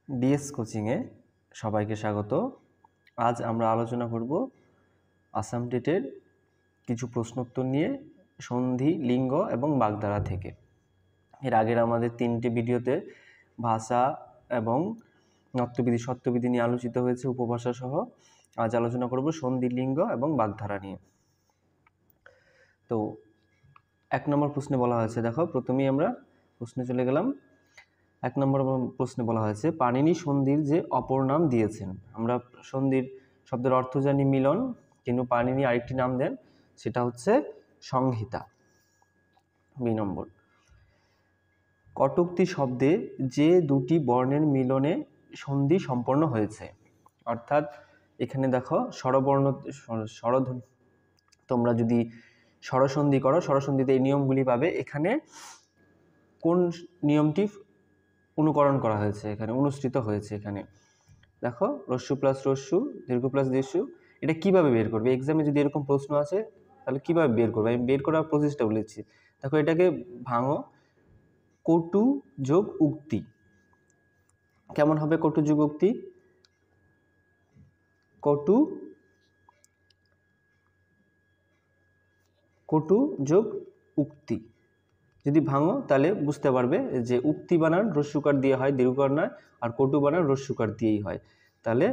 DS কোচিংয়ে সবাইকে স্বাগত। আজ আমরা আলোচনা করব আসাম টেটের কিছু প্রশ্নোত্তর নিয়ে সন্ধি, লিঙ্গ এবং বাগধারা থেকে। এর আগের আমাদের 3টি ভিডিওতে ভাষা এবং নত্যবিধি, সত্যবিধি নিয়ে আলোচিত হয়েছে, উপভাষা সহ। আজ আলোচনা করব সন্ধি, লিঙ্গ এবং বাগধারা নিয়ে। তো 1 নম্বর প্রশ্নে বলা হয়েছে, দেখো প্রথমেই আমরা প্রশ্নে চলে গেলাম। 1 নম্বর প্রশ্নে বলা হয়েছে পাণিনি সন্ধির যে অপর নাম দিয়েছেন। আমরা সন্ধির শব্দের অর্থ জানি মিলন, কিন্তু পাণিনি আরেকটি নাম দেন, সেটা হচ্ছে সংহিতা। 2 নম্বর, কটোক্তি শব্দে যে দুটি বর্ণের মিলনে সন্ধি সম্পন্ন হয়েছে। অর্থাৎ এখানে দেখো স্বরধ্বনি, তোমরা যদি স্বরসন্ধি করো, স্বরসন্ধিতে এই নিয়মগুলি পাবে। এখানে কোন নিয়মটি অনুকরণ করা হয়েছে, এখানে অনুসৃত হয়েছে। এখানে দেখো রস্যু প্লাস রস্যু, দীর্ঘ প্লাস দীর্ঘ। এটা কিভাবে বের করবে? এক্সামে যদি এরকম প্রশ্ন আসে তাহলে কিভাবে বের করবে? আমি বের করার প্রসেসটা বলেছি। দেখো এটাকে ভাঙো, কটু যোগ উক্তি। কেমন হবে কটু যোগ উক্তি? কটু যোগ উক্তি যদি ভাঙো তাহলে বুঝতে পারবে যে উক্তি বানান রস্যুকার দিয়ে হয়, দীর্ঘকার নয়, আর কটু বানান রস্যুকার দিয়েই হয়। তাহলে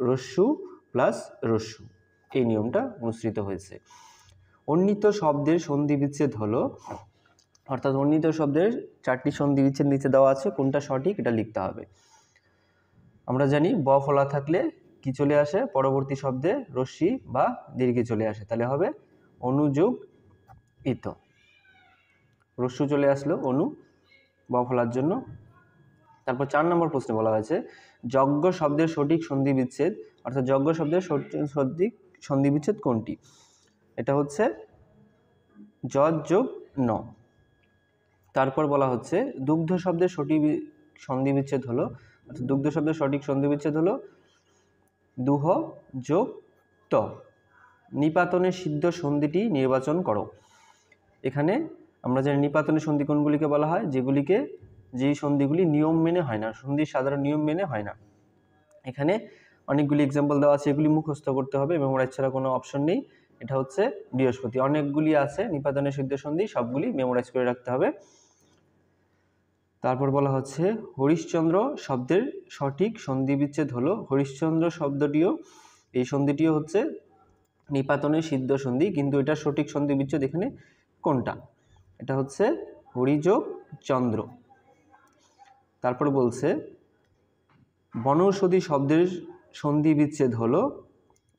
রস্যু প্লাস রস্যু, এই নিয়মটা অনুসৃত হয়েছে। অন্বিত শব্দের সন্ধি বিচ্ছেদ হলো, অর্থাৎ অন্বিত শব্দের 4টি সন্ধি বিচ্ছেদ নিচে দেওয়া আছে, কোনটা সঠিক এটা লিখতে হবে। আমরা জানি ব ফলা থাকলে কি চলে আসে? পরবর্তী শব্দে রস্যি বা দীর্ঘে চলে আসে, তাহলে হবে অনুযোগ ইত। রস্যু চলে আসলো অনু, ব ফলার জন্য। তারপর 4 নম্বর প্রশ্নে বলা হয়েছে যজ্ঞ শব্দের সঠিক সন্ধি বিচ্ছেদ, অর্থাৎ যজ্ঞ শব্দের সঠিক সন্ধি বিচ্ছেদ কোনটি? এটা হচ্ছে যজ যোগ ন। তারপর বলা হচ্ছে দুগ্ধ শব্দের সঠিক সন্ধি বিচ্ছেদ হলো, অর্থাৎ দুগ্ধ শব্দের সঠিক সন্ধি বিচ্ছেদ হলো দুহ যোগ ত। নিপাতনের সিদ্ধ সন্ধিটি নির্বাচন করো। এখানে আমরা জানি নিপাতনের সন্ধি কোনগুলিকে বলা হয়? যেই সন্ধিগুলি নিয়ম মেনে হয় না, সন্ধির সাধারণ নিয়ম মেনে হয় না। এখানে অনেকগুলি এক্সাম্পল দেওয়া আছে, এগুলি মুখস্থ করতে হবে, মেমোরাইজ ছাড়া কোনো অপশন নেই। এটা হচ্ছে বৃহস্পতি। অনেকগুলি আছে নিপাতনের সিদ্ধ সন্ধি, সবগুলি মেমোরাইজ করে রাখতে হবে। তারপর বলা হচ্ছে হরিশ্চন্দ্র শব্দের সঠিক সন্ধি বিচ্ছেদ হলো, হরিশ্চন্দ্র শব্দটিও, এই সন্ধিটিও হচ্ছে নিপাতনের সিদ্ধ সন্ধি, কিন্তু এটা সঠিক সন্ধি বিচ্ছেদ এখানে কোনটা? এটা হচ্ছে হরিযোগ চন্দ্র। তারপর বলছে বনৌষধি শব্দের সন্ধি বিচ্ছেদ হলো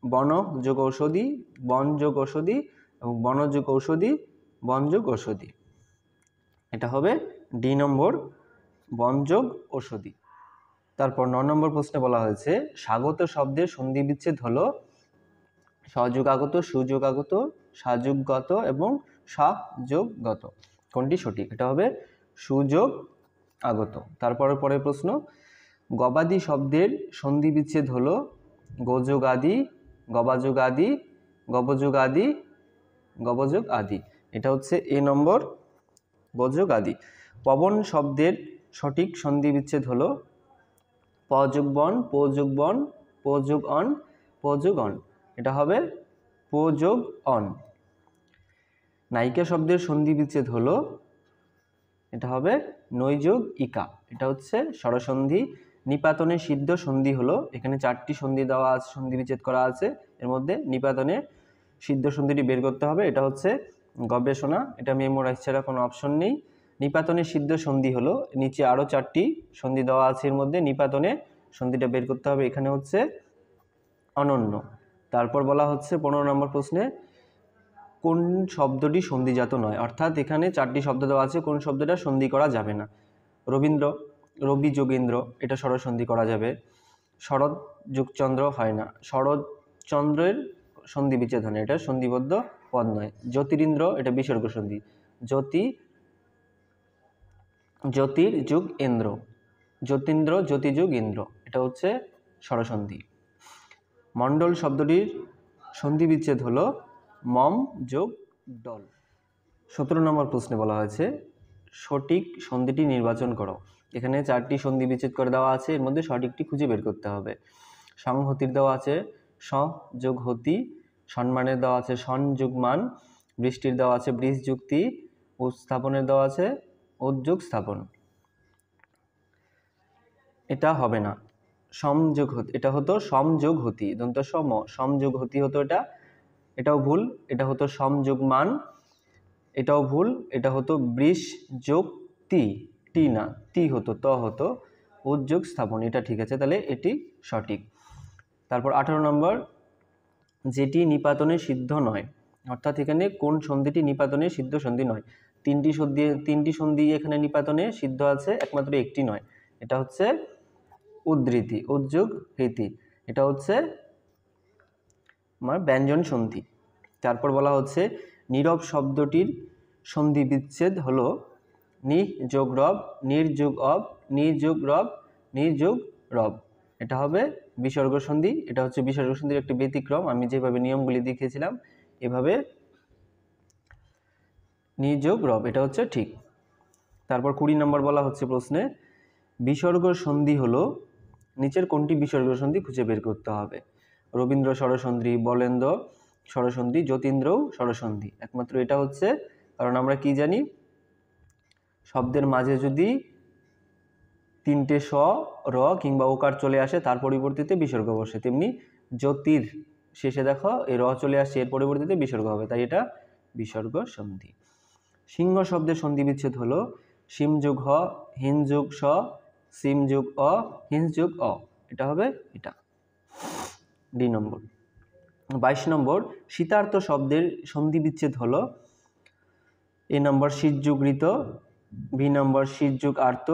বন যোগ ঔষধি, বন যোগ ঔষধি, এবং বন যোগ ঔষধি, বন যোগ ঔষধি। এটা হবে ডি নম্বর, বন যোগ ঔষধি। তারপর 9 নম্বর প্রশ্নে বলা হয়েছে স্বাগত শব্দের সন্ধি বিচ্ছেদ হলো সযোগাগত, সুযোগাগত, সাযোগগত এবং সাযোগগত। কোনটি সঠিক? এটা হবে সুযোগ আগত। তারপরের পরের প্রশ্ন গবাদি শব্দের সন্ধি বিচ্ছেদ হলো গোযোগ আদি, গবাযোগ আদি, গবযোগ আদি, গবযোগ আদি। এটা হচ্ছে এ নম্বর, গযোগ আদি। পবন শব্দের সঠিক সন্ধি বিচ্ছেদ হলো পযোগ বন, পযোগ বন, পযোগ অন, পযোগ অন। এটা হবে পযোগ অন। নায়িকা শব্দের সন্ধি বিচ্ছেদ হলো, এটা হবে নৈযোগ ইকা। এটা হচ্ছে স্বরসন্ধি। নিপাতনের সিদ্ধ সন্ধি হলো, এখানে 4টি সন্ধি দেওয়া আছে, সন্ধি বিচ্ছেদ করা আছে, এর মধ্যে নিপাতনের সিদ্ধ সন্ধিটি বের করতে হবে। এটা হচ্ছে গবেষণা, এটা মেমোরাইজ ছাড়া কোনো অপশন নেই। নিপাতনের সিদ্ধ সন্ধি হলো, নিচে আরও 4টি সন্ধি দেওয়া আছে, এর মধ্যে নিপাতনে সন্ধিটা বের করতে হবে, এখানে হচ্ছে অনন্য। তারপর বলা হচ্ছে 15 নম্বর প্রশ্নে কোন শব্দটি সন্ধিজাত নয়, অর্থাৎ এখানে 4টি শব্দ দেওয়া আছে, কোন শব্দটা সন্ধি করা যাবে না। রবীন্দ্র, রবি যোগেন্দ্র, এটা স্বরসন্ধি করা যাবে। শরৎ যুগচন্দ্র হয় না, শরৎচন্দ্রের সন্ধি বিচ্ছেদ হয় না, এটা সন্ধিবদ্ধ পদ নয়। জ্যোতিরিন্দ্র, এটা বিসর্গ সন্ধি। জ্যোতির যুগ ইন্দ্র, জ্যোতিন্দ্র, জ্যোতি যুগ ইন্দ্র, এটা হচ্ছে স্বরসন্ধি। মণ্ডল শব্দটির সন্ধি বিচ্ছেদ হলো মম যোগ ডল। 17 নম্বর প্রশ্নে বলা হয়েছে সঠিক সন্ধিটি নির্বাচন করো। এখানে 4টি সন্ধি বিচ্ছেদ করে দেওয়া আছে, এর মধ্যে সঠিকটি খুঁজে বের করতে হবে। সংহতির দেওয়া আছে স যোগ হতি, সম্মানের দেওয়া আছে সন যোগ মান, বৃষ্টির দেওয়া আছে বৃষ যুক্তি, উৎস্থাপনের দেওয়া আছে উদ্যোগ স্থাপন। এটা হবে না, সমযোগ হতি, এটা হতো সমযোগ হতি, দন্ত সম, সমযোগ হতি হতো এটা, এটাও ভুল। এটা হতো সমযোগ মান, এটাও ভুল। এটা হতো বৃষ যোগ তি, টি না তি হতো, ত হতো উদ্যোগ স্থাপন, এটা ঠিক আছে, তাহলে এটি সঠিক। তারপর 18 নম্বর, যেটি নিপাতনে সিদ্ধ নয়, অর্থাৎ এখানে কোন সন্ধিটি নিপাতনে সিদ্ধ সন্ধি নয়। তিনটি সন্ধি এখানে নিপাতনে সিদ্ধ আছে, একমাত্র একটি নয়, এটা হচ্ছে উদ্ধৃতি, উদ্যোগ হৃতি, এটা হচ্ছে আমার ব্যঞ্জন সন্ধি। তারপর বলা হচ্ছে নীরব শব্দটির সন্ধি বিচ্ছেদ হলো নি যোগ রব, নির যোগ অব, নির যোগ রব, নির যোগ রব, এটা হবে বিসর্গ সন্ধি। এটা হচ্ছে বিসর্গ সন্ধির একটি ব্যতিক্রম, আমি যেভাবে নিয়মগুলি দেখিয়েছিলাম এভাবে নির যোগ রব, এটা হচ্ছে ঠিক। তারপর 20 নম্বর বলা হচ্ছে প্রশ্নে বিসর্গ সন্ধি হলো নিচের কোনটি বিসর্গ সন্ধি খুঁজে বের করতে হবে। রবীন্দ্র ষড়সন্ধি, বলেন্দ্র ষড়সন্ধি, যতীন্দ্রও ষড়সন্ধি, একমাত্র এটা হচ্ছে, কারণ আমরা কি জানি শব্দের মাঝে যদি 3টে স, র কিংবা ওকার চলে আসে তার পরিবর্তিতে বিসর্গ বসে, তেমনি জ্যোতির শেষে দেখো এই র চলে আসছে, এর পরিবর্তিতে বিসর্গ হবে, তাই এটা বিসর্গ সন্ধি। সিংহ শব্দের সন্ধি বিচ্ছেদ হলো সিম যোগ হ, হিন যোগ স, সিম যোগ অ, হিংস যোগ অ, এটা হবে এটা ডি নম্বর। 22 নম্বর, শীতার্থ শব্দের সন্ধি বিচ্ছেদ হলো এ নম্বর শীত যোগ ঋত, বি নম্বর শীত যোগ আর্ত,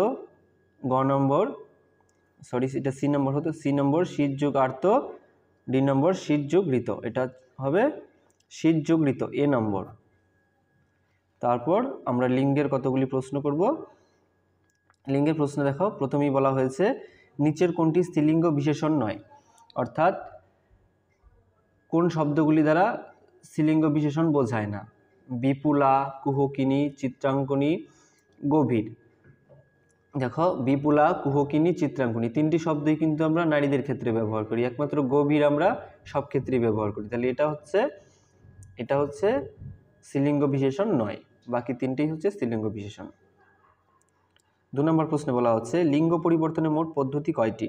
গ নম্বর এটা সি নম্বর হতো, সি নম্বর শীত যোগ আর্ত, ডি নম্বর শীত যোগ ঋত, এটা হবে শীত যোগ ঋত, এ নম্বর। তারপর আমরা লিঙ্গের কতগুলি প্রশ্ন করব। লিঙ্গের প্রশ্ন দেখো, প্রথমেই বলা হয়েছে নিচের কোনটি স্ত্রীলিঙ্গ বিশেষণ নয়, অর্থাৎ কোন শব্দগুলি দ্বারা স্ত্রীলিঙ্গ বিশেষণ বোঝায় না। বিপুলা, কুহকিনী, চিত্রাঙ্কনী, গভীর। দেখো বিপুলা, কুহকিনী, চিত্রাঙ্কনী 3টি শব্দই কিন্তু আমরা নারীদের ক্ষেত্রে ব্যবহার করি, একমাত্র গভীর আমরা সব ক্ষেত্রেই ব্যবহার করি, তাহলে এটা হচ্ছে স্ত্রীলিঙ্গ বিশেষণ নয়, বাকি 3টেই হচ্ছে স্ত্রীলিঙ্গ বিশেষণ। 2 নম্বর প্রশ্নে বলা হচ্ছে লিঙ্গ পরিবর্তনের মোট পদ্ধতি কয়টি।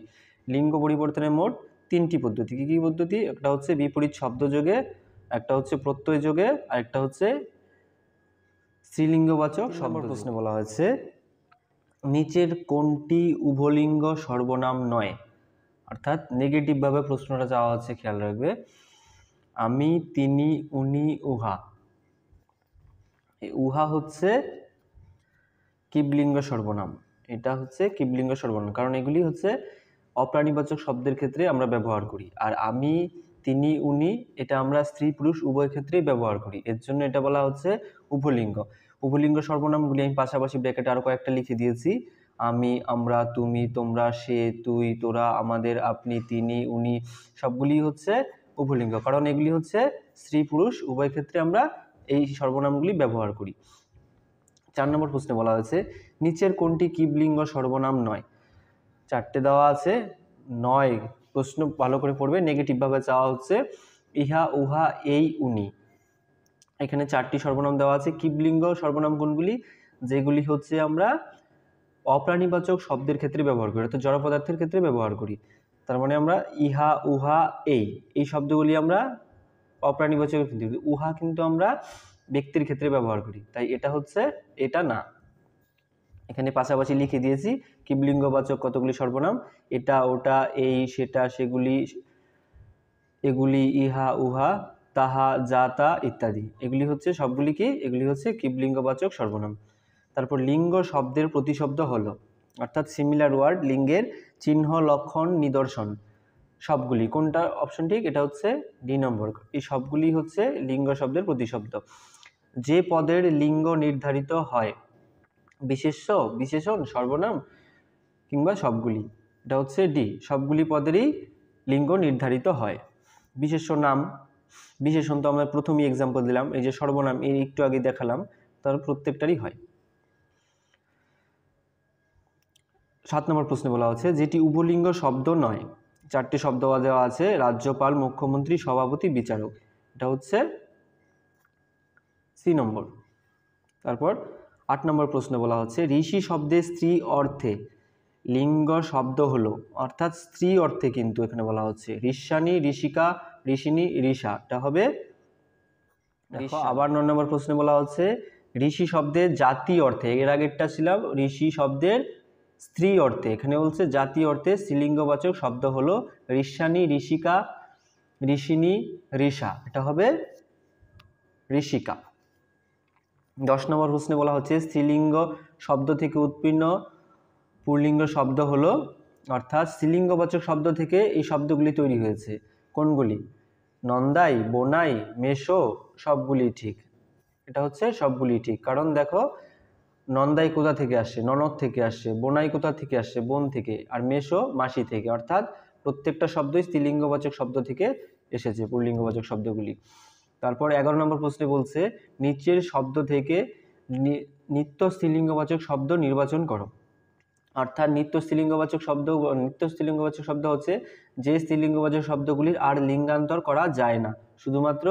লিঙ্গ পরিবর্তনের মোট 3টি পদ্ধতি। কি কি পদ্ধতি? একটা হচ্ছে বিপরীত শব্দ যোগে, একটা হচ্ছে প্রত্যয় যোগে, আর একটা হচ্ছে স্ত্রীলিঙ্গবাচক শব্দ। প্রশ্নে বলা হয়েছে নিচের কোনটি উভলিঙ্গ সর্বনাম নয়, অর্থাৎ নেগেটিভভাবে প্রশ্নটা চাওয়া হচ্ছে, খেয়াল রাখবে। আমি, তিনি, উনি, উহা, এই উহা হচ্ছে কিবলিঙ্গ সর্বনাম, এটা হচ্ছে কিবলিঙ্গ সর্বনাম, কারণ এগুলি হচ্ছে অপ্রাণীবাচক শব্দের ক্ষেত্রে আমরা ব্যবহার করি। আর আমি, তিনি, উনি এটা আমরা স্ত্রী পুরুষ উভয় ক্ষেত্রেই ব্যবহার করি, এর জন্য এটা বলা হচ্ছে উভলিঙ্গ। উভলিঙ্গ সর্বনামগুলি আমি পাশাপাশি ব্র্যাকেটে আরও কয়েকটা লিখে দিয়েছি, আমি, আমরা, তুমি, তোমরা, সে, তুই, তোরা, আমাদের, আপনি, তিনি, উনি, সবগুলি হচ্ছে উভলিঙ্গ, কারণ এগুলি হচ্ছে স্ত্রী পুরুষ উভয় ক্ষেত্রে আমরা এই সর্বনামগুলি ব্যবহার করি। 4 নম্বর প্রশ্নে বলা হয়েছে নিচের কোনটি কিবলিঙ্গ সর্বনাম নয়। 4টে দেওয়া আছে, 9 প্রশ্ন ভালো করে পড়বে, নেগেটিভভাবে চাওয়া হচ্ছে ইহা, উহা, এই, উনি, এখানে 4টি সর্বনাম দেওয়া আছে। কিবলিঙ্গ সর্বনাম কোনগুলি? যেগুলি হচ্ছে আমরা অপ্রাণীবাচক শব্দের ক্ষেত্রে ব্যবহার করি, অর্থাৎ জড় পদার্থের ক্ষেত্রে ব্যবহার করি। তার মানে আমরা ইহা, উহা, এই শব্দগুলি আমরা অপ্রাণীবাচকের ক্ষেত্রে, উহা কিন্তু আমরা ব্যক্তির ক্ষেত্রে ব্যবহার করি, তাই এটা হচ্ছে এটা না। এখানে পাশাপাশি লিখে দিয়েছি কিবলিঙ্গবাচক কতগুলি সর্বনাম, এটা, ওটা, এই, সেটা, সেগুলি, এগুলি, ইহা, উহা, তাহা, যা, তা ইত্যাদি, এগুলি হচ্ছে সবগুলি কি, এগুলি হচ্ছে কিবলিঙ্গবাচক সর্বনাম। তারপর লিঙ্গ শব্দের প্রতিশব্দ হলো, অর্থাৎ সিমিলার ওয়ার্ড, লিঙ্গের চিহ্ন, লক্ষণ, নিদর্শন, সবগুলি কোনটা অপশন ঠিক, এটা হচ্ছে ডি নম্বর, এই সবগুলি হচ্ছে লিঙ্গ শব্দের প্রতিশব্দ। যে পদের লিঙ্গ নির্ধারিত হয়, বিশেষ্য, বিশেষণ, সর্বনাম কিংবা সবগুলি, এটা হচ্ছে ডি, সবগুলি পদেরই লিঙ্গ নির্ধারিত হয়। বিশেষ্য নাম, বিশেষণ তো আমরা প্রথমেই এক্সাম্পল দিলাম, এই যে সর্বনাম এর একটু আগে দেখালাম, তার প্রত্যেকটারই হয়। 7 নম্বর প্রশ্নে বলা হচ্ছে যেটি উভলিঙ্গ শব্দ নয়। 4টি শব্দ দেওয়া আছে, রাজ্যপাল, মুখ্যমন্ত্রী, সভাপতি, বিচারক। এটা হচ্ছে সি নম্বর। তারপর 8 নম্বর প্রশ্নে বলা হচ্ছে ঋষি শব্দে স্ত্রী অর্থে লিঙ্গ শব্দ হলো, অর্থাৎ স্ত্রী অর্থে কিন্তু এখানে বলা হচ্ছে ঋষ্যানি, ঋষিকা, ঋষিনী, ঋষা। এটা হবে দেখো। আবার 9 নম্বর প্রশ্নে বলা হচ্ছে ঋষি শব্দের জাতি অর্থে, এর আগেরটা ছিল ঋষি শব্দের স্ত্রী অর্থে, এখানে বলছে জাতি অর্থে স্ত্রীলিঙ্গবাচক শব্দ হলো ঋষ্যানি, ঋষিকা, ঋষিনী, ঋষা। এটা হবে ঋষিকা। 10 নম্বর প্রশ্নে বলা হচ্ছে স্ত্রীলিঙ্গ শব্দ থেকে উৎপন্ন পুল্লিঙ্গ শব্দ হলো, অর্থাৎ স্ত্রীলিঙ্গবাচক শব্দ থেকে এই শব্দগুলি তৈরি হয়েছে। কোনগুলি? নন্দাই, বোনাই, মেশো, সবগুলি ঠিক। এটা হচ্ছে সবগুলি ঠিক, কারণ দেখো নন্দাই কোথা থেকে আসে? ননদ থেকে আসে। বোনাই কোথা থেকে আসে? বোন থেকে। আর মেশো মাসি থেকে। অর্থাৎ প্রত্যেকটা শব্দই স্ত্রীলিঙ্গবাচক শব্দ থেকে এসেছে, পুল্লিঙ্গবাচক শব্দগুলি। তারপর 11 নম্বর প্রশ্নে বলছে নিচের শব্দ থেকে নিত্য স্ত্রীলিঙ্গবাচক শব্দ নির্বাচন করো। অর্থাৎ নিত্য স্ত্রীলিঙ্গবাচক শব্দ হচ্ছে যে স্ত্রীলিঙ্গবাচক শব্দগুলির আর লিঙ্গান্তর করা যায় না, শুধুমাত্র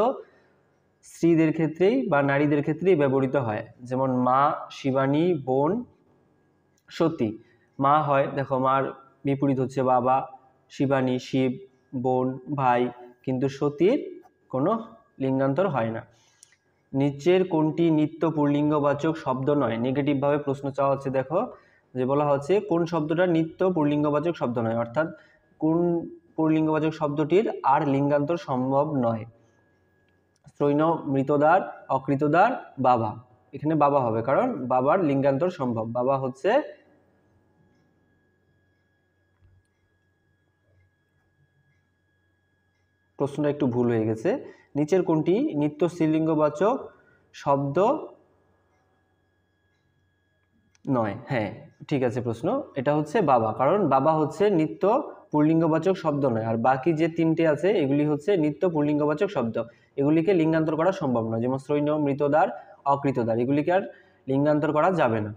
স্ত্রীদের ক্ষেত্রেই বা নারীদের ক্ষেত্রেই ব্যবহৃত হয়। যেমন মা, শিবানী, বোন, সতী। মা হয়, দেখো মার বিপরীত হচ্ছে বাবা, শিবানী শিব, বোন ভাই, কিন্তু সতীর কোনো লিঙ্গান্তর হয় না। নিচের কোনটি নিত্য পুল্লিঙ্গবাচক শব্দ নয়? নেগেটিভভাবে প্রশ্ন চাওয়া হচ্ছে। দেখো যে বলা হচ্ছে কোন শব্দটা নিত্য পুল্লিঙ্গবাচক শব্দ নয়, অর্থাৎ কোন পুল্লিঙ্গবাচক শব্দটির আর লিঙ্গান্তর সম্ভব নয়। স্ত্রৈণ, মৃতদার, অকৃতদার, বাবা। এখানে বাবা হবে, কারণ বাবার লিঙ্গান্তর সম্ভব। বাবা হচ্ছে প্রশ্নটা একটু ভুল হয়ে গেছে। নিচের কোনটি নিত্য স্ত্রীলিঙ্গবাচক শব্দ নয়? হ্যাঁ ঠিক আছে প্রশ্ন, এটা হচ্ছে বাবা, কারণ বাবা হচ্ছে নিত্য পুল্লিঙ্গবাচক শব্দ নয়। আর বাকি যে 3টে আছে এগুলি হচ্ছে নিত্য পুল্লিঙ্গবাচক শব্দ, এগুলিকে লিঙ্গান্তর করা সম্ভব নয়। যেমন স্ত্রৈণ, মৃতদার, অকৃতদার, এগুলিকে আর লিঙ্গান্তর করা যাবে না।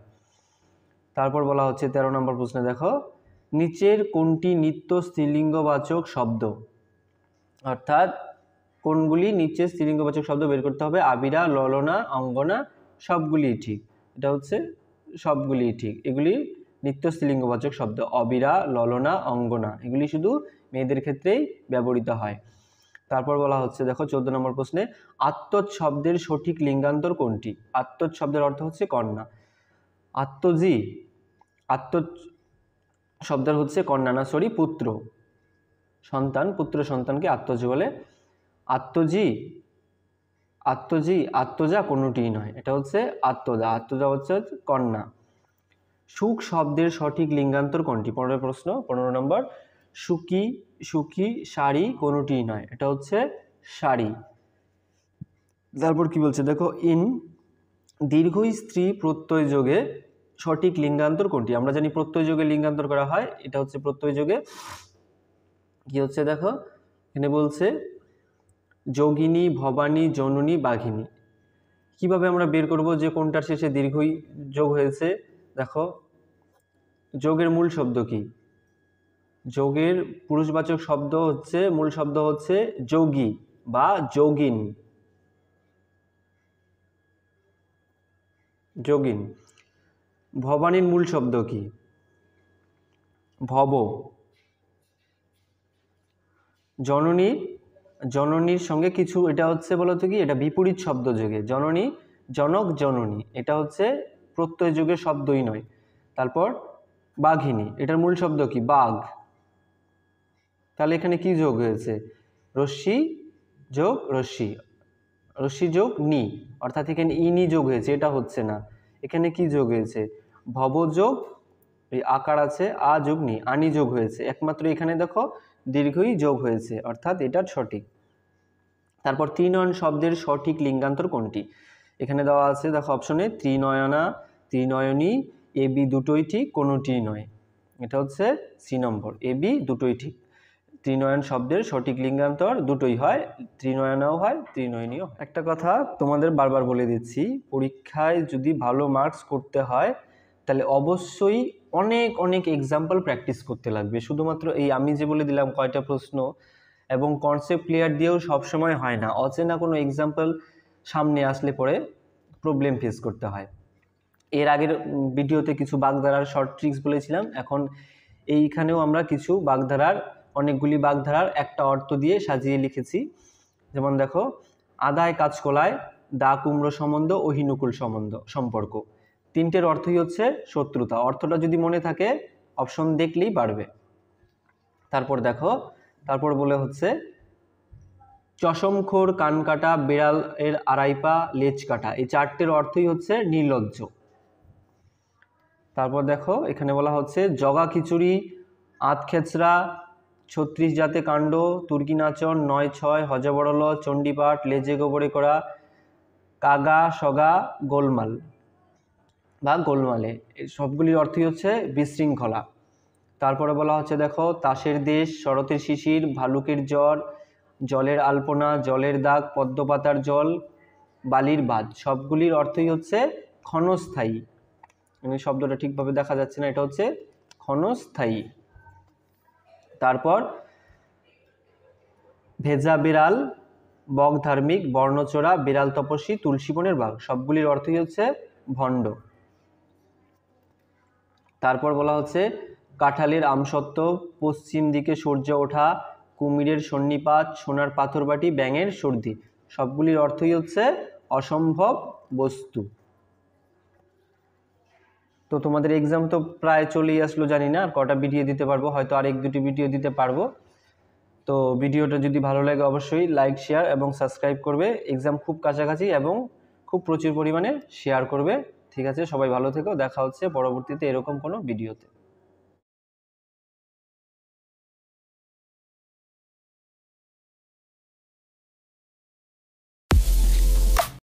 তারপর বলা হচ্ছে 13 নম্বর প্রশ্নে দেখো নিচের কোনটি নিত্য স্ত্রীলিঙ্গবাচক শব্দ? অর্থাৎ কোনগুলি নিচের স্ত্রীলিঙ্গবাচক শব্দ বের করতে হবে। আবিরা, ললনা, অঙ্গনা, সবগুলি ঠিক। এটা হচ্ছে সবগুলি ঠিক, এগুলি নিত্য স্ত্রীলিঙ্গবাচক শব্দ। অবিরা, ললনা, অঙ্গনা এগুলি শুধু মেয়েদের ক্ষেত্রেই ব্যবহৃত হয়। তারপর বলা হচ্ছে দেখো 14 নম্বর প্রশ্নে আত্মজ শব্দের সঠিক লিঙ্গান্তর কোনটি? আত্মজ শব্দের অর্থ হচ্ছে কন্যা। আত্মজি, আত্মজ শব্দের হচ্ছে কন্যা, না সরি পুত্র, সন্তান, পুত্র সন্তানকে আত্মজ বলে। আত্মজি, আত্মজি, আত্মজা কোনোটিই নয়, এটা হচ্ছে আত্মজা। আত্মজা হচ্ছে কন্যা। সুখ শব্দের সঠিক লিঙ্গান্তর কোনটি? 15 প্রশ্ন, 15 নম্বর। সুখী, সুখী, শাড়ি কোনোটিই নয়, এটা হচ্ছে শাড়ি। তারপর কি বলছে দেখো ইন দীর্ঘই স্ত্রী প্রত্যয় যোগে সঠিক লিঙ্গান্তর কোনটি? আমরা জানি প্রত্যয় যোগে লিঙ্গান্তর করা হয়, এটা হচ্ছে প্রত্যয় যোগে। কি হচ্ছে দেখো এখানে বলছে যোগিনী, ভবানী, জননী, বাঘিনী। কিভাবে আমরা বের করব যে কোনটার শেষে দীর্ঘই যোগ হয়েছে? দেখো যোগের মূল শব্দ কি? যোগের পুরুষবাচক শব্দ হচ্ছে, মূল শব্দ হচ্ছে যোগী বা যোগিন, যোগিন। ভবানীর মূল শব্দ কি? ভব। জননী, জননীর সঙ্গে কিছু, এটা হচ্ছে বলতো কি, এটা বিপরীত শব্দ যোগে। জননী, জনক, জননী, এটা হচ্ছে প্রত্যয় যোগের শব্দই নয়। তারপর বাঘিনী, এটার মূল শব্দ কি? বাঘ। তাহলে এখানে কি যোগ হয়েছে? রশ্মি যোগ রশ্মি, রশ্মি যোগ নি, অর্থাৎ এখানে ইনি যোগ হয়েছে, এটা হচ্ছে না। এখানে কি যোগ হয়েছে? ভব যোগ, এই আকার আছে, আ যোগ নি, আনি যোগ হয়েছে। একমাত্র এখানে দেখো দীর্ঘই যোগ হয়েছে, অর্থাৎ এটা সঠিক। তারপর ত্রিনয়ন শব্দের সঠিক লিঙ্গান্তর কোনটি? এখানে দেওয়া আছে দেখো অপশনে ত্রিনয়না, ত্রিনয়নী, এ বি দুটোই ঠিক, কোনোটিই নয়। এটা হচ্ছে সি নম্বর, এ বি দুটোই ঠিক। ত্রিনয়ন শব্দের সঠিক লিঙ্গান্তর দুটোই হয়, ত্রিনয়নাও হয়, ত্রিনয়নীও। একটা কথা তোমাদের বারবার বলে দিচ্ছি, পরীক্ষায় যদি ভালো মার্কস করতে হয় তাহলে অবশ্যই অনেক অনেক এক্সাম্পল প্র্যাকটিস করতে লাগবে। শুধুমাত্র এই আমি যে বলে দিলাম কয়টা প্রশ্ন এবং কনসেপ্ট ক্লিয়ার দিয়েও সবসময় হয় না, অচেনা কোনো এক্সাম্পল সামনে আসলে পরে প্রবলেম ফেস করতে হয়। এর আগের ভিডিওতে কিছু বাগধারার শর্ট ট্রিক্স বলেছিলাম, এখন এইখানেও আমরা কিছু বাগধারার, অনেকগুলি বাগধারার একটা অর্থ দিয়ে সাজিয়ে লিখেছি। যেমন দেখো, আদায় কাঁচকলায় দা কুমড়ো সম্বন্ধ অহিনুকুল সম্পর্ক, তিনটের অর্থই হচ্ছে শত্রুতা। অর্থটা যদি মনে থাকে অপশন দেখলেই পারবে। তারপর দেখো, তারপর বলে হচ্ছে চশমখোর কান কাটা বিড়াল এর আড়াই পা লেজ কাটা, এই চারটের অর্থই হচ্ছে নির্লজ্জ। তারপর দেখো এখানে বলা হচ্ছে জগা খিচুড়ি, আতখেচড়া, 36 জাতে কাণ্ড, তুর্কি নাচন, 9-6, হজবরল, চণ্ডীপাঠ, লেজে গোবরে করা, কাগা সগা গোলমাল বা গোলমালে, এই সবগুলির অর্থই হচ্ছে বিশৃঙ্খলা। তারপরে বলা হচ্ছে দেখো তাসের দেশ, শরতের শিশির, ভালুকের জ্বর, জলের আলপনা, জলের দাগ, পদ্মপাতার জল, বালির বাঁধ, সবগুলির অর্থই হচ্ছে ক্ষণস্থায়ী। এই শব্দটা ঠিকভাবে দেখা যাচ্ছে না, এটা হচ্ছে ক্ষণস্থায়ী। তারপর ভেজা বিড়াল, বক ধার্মিক, বর্ণচোরা, বিড়াল তপস্বী, তুলসী বনের বাঘ, সবগুলির অর্থই হচ্ছে ভণ্ড। তারপর বলা হচ্ছে কাঁঠালের আমসত্ত্ব, পশ্চিম দিকে সূর্য ওঠা, কুমিরের সন্নিপাত, সোনার পাথরবাটি, ব্যাঙের সর্দি, সবগুলির অর্থই হচ্ছে অসম্ভব বস্তু। তো তোমাদের এক্সাম তো প্রায় চলেই আসলো, জানি না কটা ভিডিও দিতে পারবো, হয়তো আর 1-2টি ভিডিও দিতে পারবো। তো ভিডিওটা যদি ভালো লাগে অবশ্যই লাইক, শেয়ার এবং সাবস্ক্রাইব করবে। এক্সাম খুব কাছাকাছি এবং খুব প্রচুর পরিমাণে শেয়ার করবে। ঠিক আছে, সবাই ভালো থেকো, দেখা হচ্ছে পরবর্তীতে এরকম কোনো ভিডিওতে।